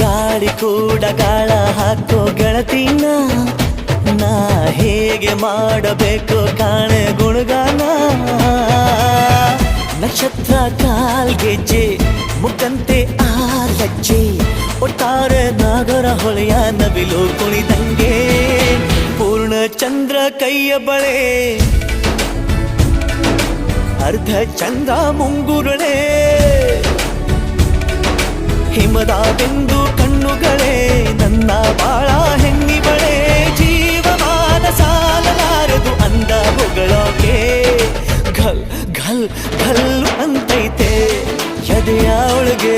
ಗಾಳಿ ಕೂಡ ಗಾಳ ಹಾಕೋ ಗೆಳತಿನ ನಾ ಹೇಗೆ ಮಾಡಬೇಕು ಕಾಣೆ ಗುಣಗಾನ ನಕ್ಷತ್ರ ಕಾಲ್ಗೆಜ್ಜೆ ಮುಖಂತೆ ಆಲಜ್ಜೆ ಒಟ್ಟಾರೆ ನಾಗರ ಹೊಳೆಯ ನವಿಲು ಕುಣಿದಂಗೆ ಪೂರ್ಣ ಚಂದ್ರ ಕೈಯ ಬಳೆ ಅರ್ಧ ಚಂದ್ರ ಮುಂಗುರುಳೆ ಹಿಮದ ಬಿಂದು ಕಣ್ಣುಗಳೇ ನನ್ನ ಬಾಳ ಹೆಣ್ಣಿಬಳೆ ಜೀವಮಾನ ಸಾಲಲಾರದು ಅಂದ ಹೊಗಳೋಕೆ ಘಲ್ ಘಲ್ ಘಲ್ ಅಂತೈತೆ ಎದೆಯ ಒಳಗೆ